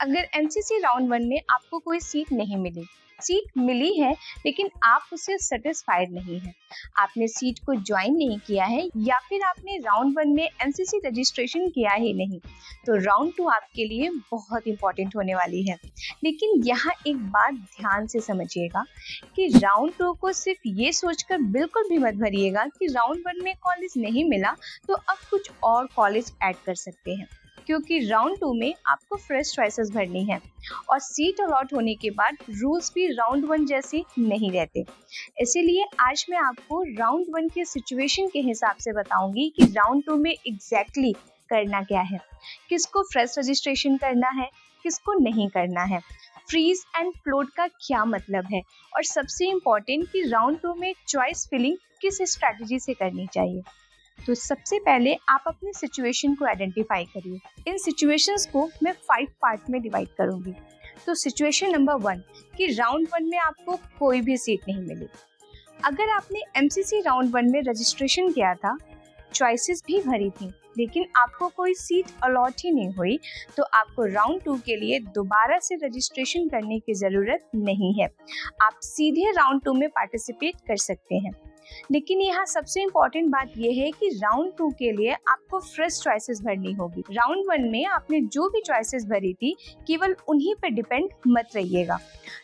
अगर MCC round 1 में आपको कोई सीट नहीं मिली, सीट मिली है लेकिन आप उससे सेटिस्फाइड नहीं हैं, आपने सीट को ज्वाइन नहीं किया है या फिर आपने राउंड 1 में एमसीसी रजिस्ट्रेशन किया ही नहीं, तो राउंड 2 आपके लिए बहुत इंपॉर्टेंट होने वाली है। लेकिन यहाँ एक बात ध्यान से समझिएगा कि राउंड 2 को सिर्फ ये सोचकर बिल्कुल भी मत भरिएगा कि राउंड 1 में कॉलेज नहीं मिला तो अब कुछ और कॉलेज ऐड कर सकते हैं, क्योंकि राउंड 2 में आपको फ्रेश चॉइसेस भरनी है और सीट अलॉट होने के बाद रूल्स भी राउंड 1 जैसे नहीं रहते। इसीलिए आज मैं आपको राउंड 1 के सिचुएशन के हिसाब से बताऊंगी कि राउंड 2 में एग्जैक्टली करना क्या है, किसको फ्रेश रजिस्ट्रेशन करना है, किसको नहीं करना है, फ्रीज एंड फ्लोट का क्या मतलब है और सबसे इम्पोर्टेंट कि राउंड 2 में चॉइस फिलिंग किस स्ट्रैटेजी से करनी चाहिए। तो सबसे पहले आप अपनी सिचुएशन को आइडेंटिफाई करिए। इन सिचुएशंस को मैं 5 पार्ट में डिवाइड करूंगी। तो सिचुएशन नंबर 1 कि राउंड 1 में आपको कोई भी सीट नहीं मिली। अगर आपने एमसीसी राउंड 1 में रजिस्ट्रेशन किया था, चॉइसेस भी भरी थी, लेकिन आपको कोई सीट अलॉट ही नहीं हुई, तो आपको राउंड 2 के लिए दोबारा से रजिस्ट्रेशन करने की ज़रूरत नहीं है। आप सीधे राउंड 2 में पार्टिसिपेट कर सकते हैं। लेकिन यहाँ सबसे इम्पोर्टेंट बात यह है कि राउंड 2 के लिए आपको फ्रेश चॉइसेस भरनी होगी। राउंड 1 में आपने जो भी चॉइसेस भरी थी, केवल उन्हीं पर डिपेंड मत रहिएगा।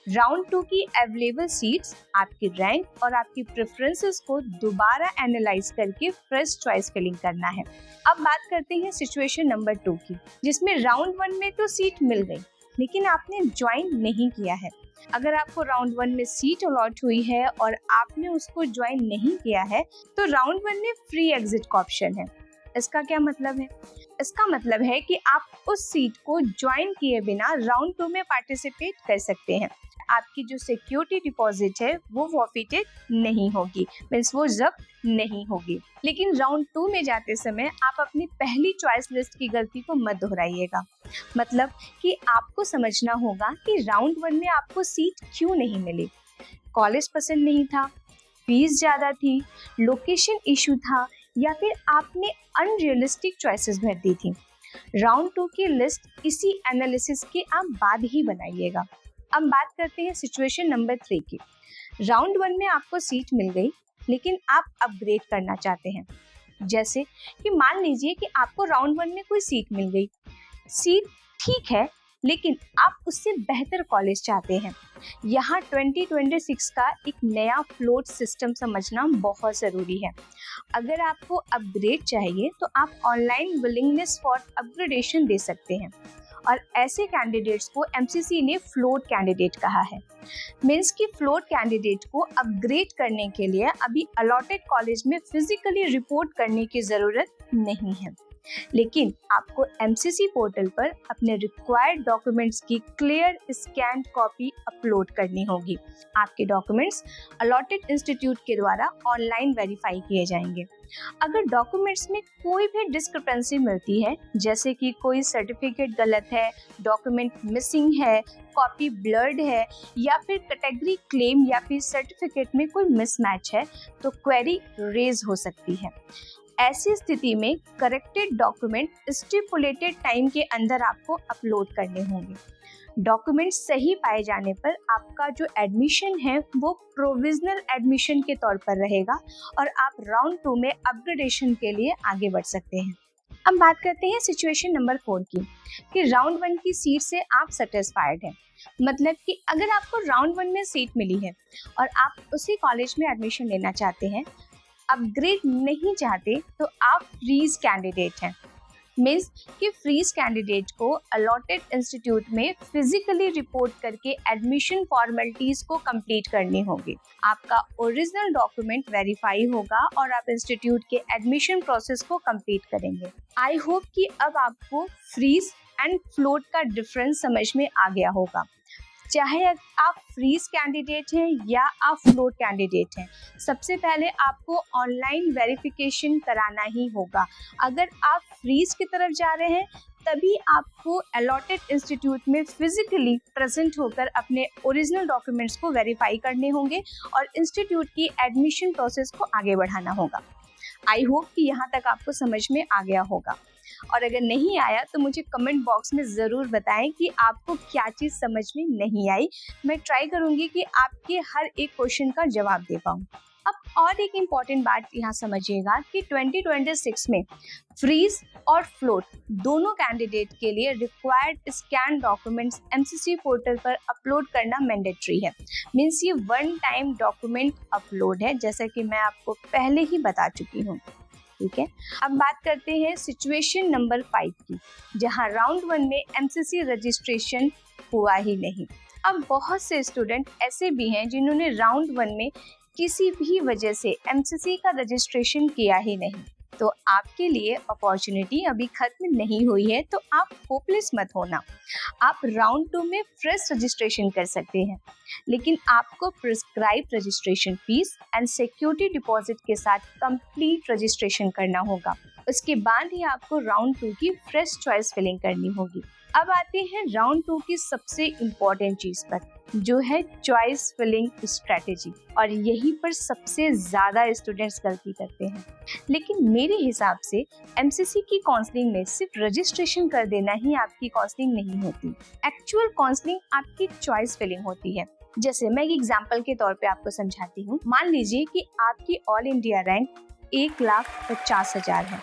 राउंड 2 की अवेलेबल सीट्स, आपकी रैंक और आपकी प्रेफरेंसेस को दोबारा एनालाइज करके फ्रेश चॉइस फिलिंग करना है। अब बात करते हैं सिचुएशन नंबर 2 की, जिसमें राउंड 1 में तो सीट मिल गई लेकिन आपने ज्वाइन नहीं किया है। अगर आपको राउंड 1 में सीट अलॉट हुई है और आपने उसको ज्वाइन नहीं किया है, तो राउंड 1 में फ्री एग्जिट का ऑप्शन है। इसका क्या मतलब है? इसका मतलब है कि आप उस सीट को ज्वाइन किए बिना राउंड 2 में पार्टिसिपेट कर सकते हैं। आपकी जो सिक्योरिटी डिपॉजिट है वो फॉरफिटेड नहीं होगी, मींस वो जब्त नहीं होगी। लेकिन राउंड 2 में जाते समय आप अपनी पहली चॉइस लिस्ट की गलती को मत दोहराइएगा। मतलब कि आपको समझना होगा कि राउंड 1 में आपको सीट क्यों नहीं मिली। कॉलेज पसंद नहीं था, फीस ज़्यादा थी, लोकेशन इशू था या फिर आपने अनरियलिस्टिक चॉइसेस भर दी थी। राउंड 2 की लिस्ट इसी एनालिसिस के आप बाद ही बनाइएगा। अब बात करते हैं सिचुएशन नंबर 3 की। राउंड 1 में आपको सीट मिल गई लेकिन आप अपग्रेड करना चाहते हैं। जैसे कि मान लीजिए कि आपको राउंड 1 में कोई सीट मिल गई, सीट ठीक है लेकिन आप उससे बेहतर कॉलेज चाहते हैं। यहाँ 2026 का एक नया फ्लोट सिस्टम समझना बहुत ज़रूरी है। अगर आपको अपग्रेड चाहिए तो आप ऑनलाइन विलिंगनेस फॉर अपग्रेडेशन दे सकते हैं और ऐसे कैंडिडेट्स को एमसीसी ने फ्लोट कैंडिडेट कहा है। मीन्स कि फ्लोट कैंडिडेट को अपग्रेड करने के लिए अभी अलॉटेड कॉलेज में फिजिकली रिपोर्ट करने की ज़रूरत नहीं है, लेकिन आपको एमसीसी पोर्टल पर अपने रिक्वायर्ड डॉक्यूमेंट्स की क्लियर स्कैन कॉपी अपलोड करनी होगी। आपके डॉक्यूमेंट्स अलॉटेड इंस्टीट्यूट के द्वारा ऑनलाइन वेरीफाई किए जाएंगे। अगर डॉक्यूमेंट्स में कोई भी डिस्क्रिपेंसी मिलती है, जैसे कि कोई सर्टिफिकेट गलत है, डॉक्यूमेंट मिसिंग है, कॉपी ब्लर्ड है या फिर कैटेगरी क्लेम या फिर सर्टिफिकेट में कोई मिसमैच है, तो क्वेरी रेज हो सकती है। ऐसी स्थिति में करेक्टेड डॉक्यूमेंट स्टिपुलेटेड टाइम के अंदर आपको अपलोड करने होंगे। डॉक्यूमेंट सही पाए जाने पर आपका जो एडमिशन है वो प्रोविजनल एडमिशन के तौर पर रहेगा और आप राउंड 2 में अपग्रेडेशन के लिए आगे बढ़ सकते हैं। अब बात करते हैं सिचुएशन नंबर 4 की कि राउंड 1 की सीट से आप सेटिस्फाइड हैं। मतलब कि अगर आपको राउंड 1 में सीट मिली है और आप उसी कॉलेज में एडमिशन लेना चाहते हैं, अपग्रेड नहीं चाहते, तो आप फ्रीज कैंडिडेट हैं। मीन्स कि फ्रीज कैंडिडेट को अलॉटेड इंस्टीट्यूट में फिजिकली रिपोर्ट करके एडमिशन फॉर्मेलिटीज को कंप्लीट करनी होगी। आपका ओरिजिनल डॉक्यूमेंट वेरीफाई होगा और आप इंस्टीट्यूट के एडमिशन प्रोसेस को कंप्लीट करेंगे। आई होप कि अब आपको फ्रीज एंड फ्लोट का डिफरेंस समझ में आ गया होगा। चाहे आप फ्रीज कैंडिडेट हैं या आप फ्लोट कैंडिडेट हैं, सबसे पहले आपको ऑनलाइन वेरिफिकेशन कराना ही होगा। अगर आप फ्रीज की तरफ जा रहे हैं तभी आपको अलॉटेड इंस्टीट्यूट में फिजिकली प्रेजेंट होकर अपने ओरिजिनल डॉक्यूमेंट्स को वेरीफाई करने होंगे और इंस्टीट्यूट की एडमिशन प्रोसेस को आगे बढ़ाना होगा। आई होप कि यहाँ तक आपको समझ में आ गया होगा, और अगर नहीं आया तो मुझे कमेंट बॉक्स में ज़रूर बताएं कि आपको क्या चीज़ समझ में नहीं आई। मैं ट्राई करूँगी कि आपके हर एक क्वेश्चन का जवाब दे पाऊँ। अब और एक इम्पॉर्टेंट बात यहाँ समझिएगा कि 2026 में फ्रीज और फ्लोट दोनों कैंडिडेट के लिए required scan documents MCC portal पर अपलोड करना मैंडेटरी है। मीन्स ये वन टाइम डॉक्यूमेंट अपलोड है, जैसा कि मैं आपको पहले ही बता चुकी हूँ। ठीक है, अब बात करते हैं सिचुएशन नंबर 5 की, जहां राउंड 1 में एमसीसी रजिस्ट्रेशन हुआ ही नहीं। अब बहुत से स्टूडेंट ऐसे भी हैं जिन्होंने राउंड 1 में किसी भी वजह से एमसीसी का रजिस्ट्रेशन किया ही नहीं। तो आपके लिए अपॉर्चुनिटी अभी खत्म नहीं हुई है, तो आप होपलेस मत होना। आप राउंड 2 में फ्रेश रजिस्ट्रेशन कर सकते हैं, लेकिन आपको prescribe registration fees and security deposit के साथ कंप्लीट रजिस्ट्रेशन करना होगा। उसके बाद ही आपको राउंड 2 की फ्रेश चॉइस फिलिंग करनी होगी। अब आते हैं राउंड 2 की सबसे इम्पोर्टेंट चीज पर, जो है चॉइस फिलिंग स्ट्रेटेजी, और यहीं पर सबसे ज्यादा स्टूडेंट्स गलती करते हैं। लेकिन मेरे हिसाब से एमसीसी की काउंसलिंग में सिर्फ रजिस्ट्रेशन कर देना ही आपकी काउंसलिंग नहीं होती। एक्चुअल काउंसलिंग आपकी चॉइस फिलिंग होती है। जैसे मैं एक एग्जांपल के तौर पे आपको समझाती हूँ। मान लीजिए कि आपकी ऑल इंडिया रैंक 1,50,000 है।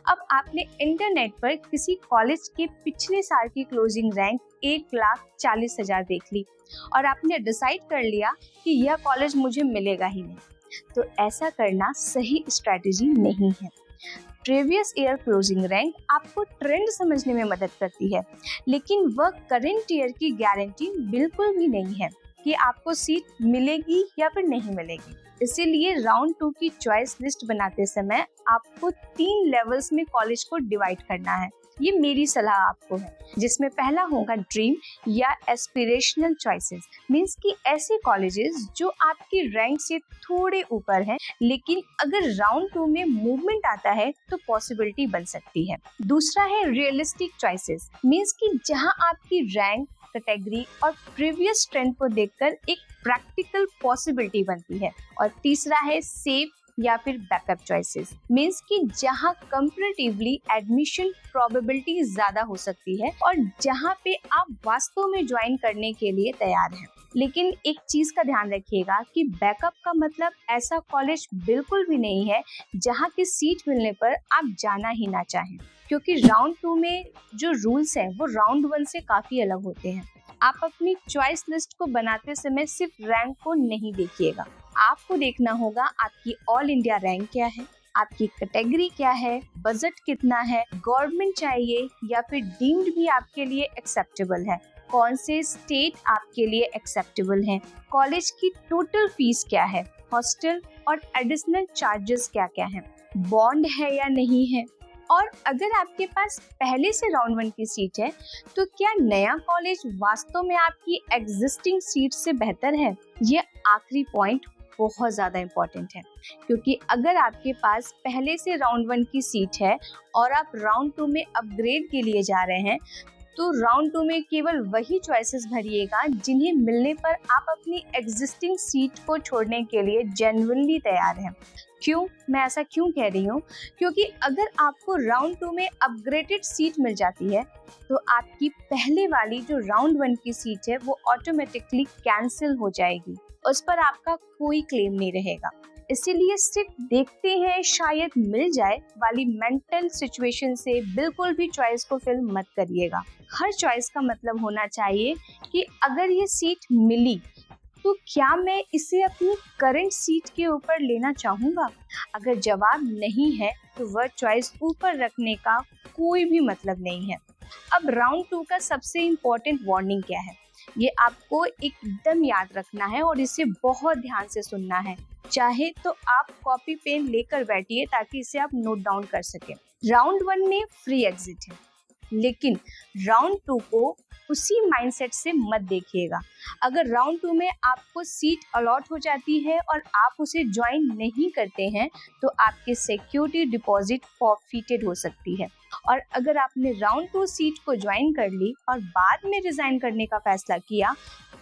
अब आपने इंटरनेट पर किसी कॉलेज के पिछले साल की क्लोजिंग रैंक 1,40,000 देख ली और आपने डिसाइड कर लिया कि यह कॉलेज मुझे मिलेगा ही नहीं। तो ऐसा करना सही स्ट्रैटेजी नहीं है। प्रीवियस ईयर क्लोजिंग रैंक आपको ट्रेंड समझने में मदद करती है, लेकिन वह करंट ईयर की गारंटी बिल्कुल भी नहीं है कि आपको सीट मिलेगी या फिर नहीं मिलेगी। इसीलिए राउंड 2 की चॉइस लिस्ट बनाते समय आपको 3 लेवल्स में कॉलेज को डिवाइड करना है। ये मेरी सलाह आपको है, जिसमें पहला होगा ड्रीम या एस्पिरेशनल चॉइसेस। मींस कि ऐसे कॉलेजेस जो आपकी रैंक से थोड़े ऊपर हैं, लेकिन अगर राउंड 2 में मूवमेंट आता है तो पॉसिबिलिटी बन सकती है। दूसरा है रियलिस्टिक चॉइसेस। मींस कि जहां आपकी रैंक, कैटेगरी और प्रीवियस ट्रेंड को देखकर एक प्रैक्टिकल पॉसिबिलिटी बनती है। और तीसरा है सेफ या फिर बैकअप चॉइसेस। मींस कि जहां कंपैरेटिवली एडमिशन प्रोबेबिलिटी ज्यादा हो सकती है और जहां पे आप वास्तव में ज्वाइन करने के लिए तैयार हैं। लेकिन एक चीज का ध्यान रखिएगा कि बैकअप का मतलब ऐसा कॉलेज बिल्कुल भी नहीं है जहां की सीट मिलने पर आप जाना ही ना चाहें, क्योंकि राउंड 2 में जो रूल्स हैं वो राउंड 1 से काफी अलग होते हैं। आप अपनी चॉइस लिस्ट को बनाते समय सिर्फ रैंक को नहीं देखिएगा, आपको देखना होगा आपकी ऑल इंडिया रैंक क्या है, आपकी कैटेगरी क्या है, बजट कितना है, गवर्नमेंट चाहिए या फिर डीम्ड भी आपके लिए एक्सेप्टेबल है, कौन से स्टेट आपके लिए एक्सेप्टेबल हैं, कॉलेज की टोटल फीस क्या है, हॉस्टल और एडिशनल चार्जेस क्या क्या हैं, बॉन्ड है या नहीं है, और अगर आपके पास पहले से राउंड 1 की सीट है तो क्या नया कॉलेज वास्तव में आपकी एग्जिस्टिंग सीट से बेहतर है। ये आखिरी पॉइंट बहुत ज़्यादा इम्पोर्टेंट है, क्योंकि अगर आपके पास पहले से राउंड 1 की सीट है और आप राउंड 2 में अपग्रेड के लिए जा रहे हैं, तो राउंड 2 में केवल वही चॉइसेस भरिएगा जिन्हें मिलने पर आप अपनी एग्जिस्टिंग सीट को छोड़ने के लिए जेन्युइनली तैयार हैं। क्यों, मैं ऐसा क्यों कह रही हूँ? क्योंकि अगर आपको राउंड 2 में अपग्रेडेड सीट मिल जाती है तो आपकी पहले वाली जो राउंड 1 की सीट है वो ऑटोमेटिकली कैंसिल हो जाएगी, उस पर आपका कोई क्लेम नहीं रहेगा। इसीलिए सिर्फ देखते हैं शायद मिल जाए वाली मेंटल सिचुएशन से बिल्कुल भी चॉइस को फिल मत करिएगा। हर चॉइस का मतलब होना चाहिए कि अगर ये सीट मिली तो क्या मैं इसे अपनी करंट सीट के ऊपर लेना चाहूँगा। अगर जवाब नहीं है तो वह चॉइस ऊपर रखने का कोई भी मतलब नहीं है। अब राउंड 2 का सबसे इम्पोर्टेंट वार्निंग क्या है, ये आपको एकदम याद रखना है और इसे बहुत ध्यान से सुनना है। चाहे तो आप कॉपी पेन लेकर बैठिए ताकि इसे आप नोट डाउन कर सकें। राउंड 1 में फ्री एग्जिट है, लेकिन राउंड 2 को उसी माइंडसेट से मत देखिएगा। अगर राउंड 2 में आपको सीट अलॉट हो जाती है और आप उसे ज्वाइन नहीं करते हैं तो आपकी सिक्योरिटी डिपॉजिट फॉरफिटेड हो सकती है। और अगर आपने राउंड 2 सीट को ज्वाइन कर ली और बाद में रिजाइन करने का फैसला किया,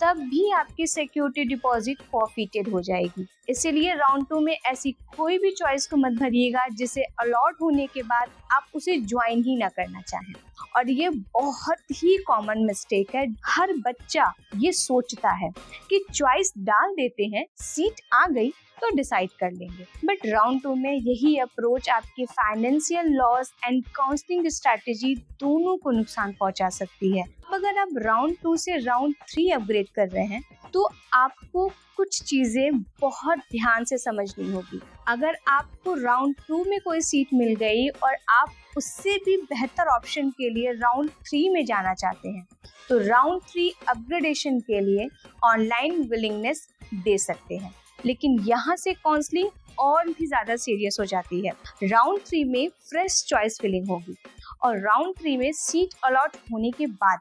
तब भी आपकी सिक्योरिटी डिपॉजिट फॉरफिटेड हो जाएगी। इसीलिए राउंड 2 में ऐसी कोई भी चॉइस को मत भरिएगा जिसे अलॉट होने के बाद आप उसे ज्वाइन ही ना करना चाहें। और ये बहुत ही कॉमन मिस्टेक है। हर बच्चा ये सोचता है कि चॉइस डाल देते हैं, सीट आ गई तो डिसाइड कर लेंगे। बट राउंड 2 में यही अप्रोच आपके financial loss and counselling strategy दोनों को नुकसान पहुंचा सकती है। अब अगर आप राउंड 2 से राउंड 3 अपग्रेड कर रहे हैं तो आपको कुछ चीजें बहुत ध्यान से समझनी होगी। अगर आपको राउंड 2 में कोई सीट मिल गई और आप उससे भी बेहतर ऑप्शन के लिए राउंड 3 में जाना चाहते हैं, तो राउंड 3 अपग्रेडेशन के लिए ऑनलाइन विलिंगनेस दे सकते हैं। लेकिन यहाँ से काउंसलिंग और भी ज्यादा सीरियस हो जाती है। राउंड 3 में फ्रेश चॉइस फिलिंग होगी और राउंड 3 में सीट अलॉट होने के बाद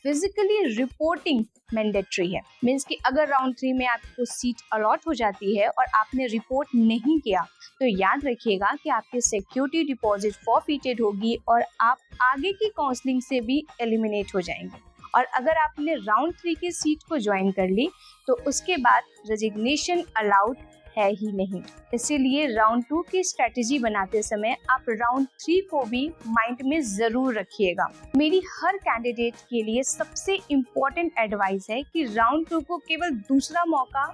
फिजिकली रिपोर्टिंग मैंडेटरी है। मीन्स कि अगर राउंड 3 में आपको सीट अलॉट हो जाती है और आपने रिपोर्ट नहीं किया, तो याद रखिएगा कि आपकी सिक्योरिटी डिपॉजिट फॉरफिटेड होगी और आप आगे की काउंसलिंग से भी एलिमिनेट हो जाएंगे। और अगर आपने राउंड 3 की सीट को ज्वाइन कर ली तो उसके बाद रेजिग्नेशन अलाउड है ही नहीं। इसीलिए राउंड 2 की स्ट्रेटेजी बनाते समय आप राउंड 3 को भी माइंड में जरूर रखिएगा। मेरी हर कैंडिडेट के लिए सबसे इम्पोर्टेंट एडवाइस है कि राउंड 2 को केवल दूसरा मौका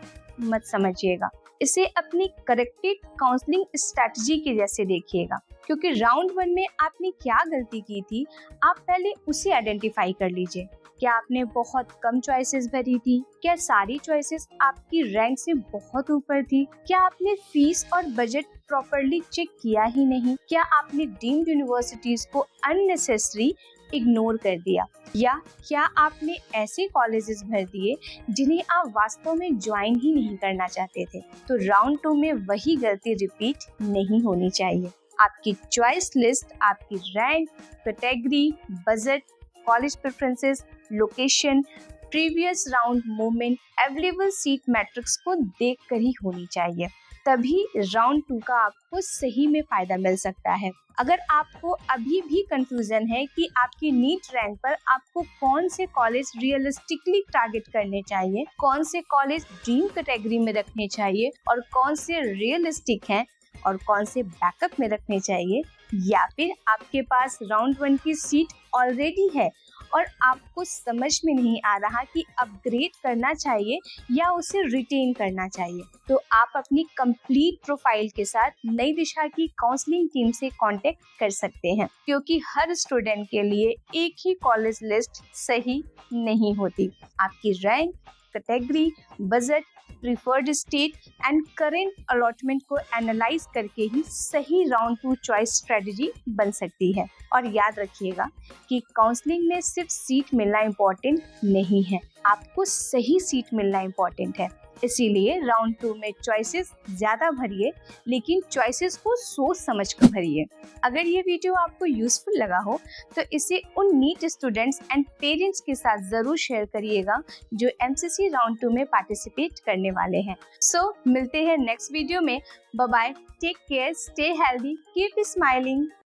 मत समझिएगा, इसे अपनी करेक्टेड काउंसलिंग स्ट्रेटजी के जैसे देखिएगा। क्योंकि राउंड 1 में आपने क्या गलती की थी, आप पहले उसे आइडेंटिफाई कर लीजिए। क्या आपने बहुत कम चॉइसेस भरी थी? क्या सारी चॉइसेस आपकी रैंक से बहुत ऊपर थी? क्या आपने फीस और बजट प्रॉपर्ली चेक किया ही नहीं? क्या आपने डीम्ड यूनिवर्सिटीज को अननेसेसरी इग्नोर कर दिया? या क्या आपने ऐसे कॉलेजेस भर दिए जिन्हें आप वास्तव में ज्वाइन ही नहीं करना चाहते थे? तो राउंड 2 में वही गलती रिपीट नहीं होनी चाहिए। आपकी चॉइस लिस्ट आपकी rank, category, budget, college preferences, location, previous round movement, available seat matrix को देखकर ही होनी चाहिए। तभी राउंड 2 का आपको सही में फायदा मिल सकता है। अगर आपको अभी भी कंफ्यूजन है कि आपकी नीट रैंक पर आपको कौन से कॉलेज रियलिस्टिकली टारगेट करने चाहिए, कौन से कॉलेज ड्रीम कैटेगरी में रखने चाहिए और कौन से रियलिस्टिक हैं और कौन से बैकअप में रखने चाहिए, या फिर आपके पास राउंड 1 की सीट ऑलरेडी है और आपको समझ में नहीं आ रहा कि अपग्रेड करना चाहिए या उसे रिटेन करना चाहिए, तो आप अपनी कंप्लीट प्रोफाइल के साथ नई दिशा की काउंसलिंग टीम से कांटेक्ट कर सकते हैं। क्योंकि हर स्टूडेंट के लिए एक ही कॉलेज लिस्ट सही नहीं होती। आपकी rank, category, budget, preferred state and current allotment को एनालाइज करके ही सही राउंड 2 चॉइस स्ट्रेटजी बन सकती है। और याद रखिएगा कि काउंसलिंग में सिर्फ सीट मिलना इम्पोर्टेंट नहीं है, आपको सही सीट मिलना इम्पोर्टेंट है। इसीलिए राउंड 2 में चॉइसेस ज्यादा भरिए, लेकिन चॉइसेस को सोच समझ कर भरिए। अगर ये वीडियो आपको यूजफुल लगा हो तो इसे उन नीट स्टूडेंट्स एंड पेरेंट्स के साथ जरूर शेयर करिएगा जो एमसीसी राउंड 2 में पार्टिसिपेट करने वाले हैं। सो मिलते हैं नेक्स्ट वीडियो में। Bye bye, take care, stay healthy, keep smiling.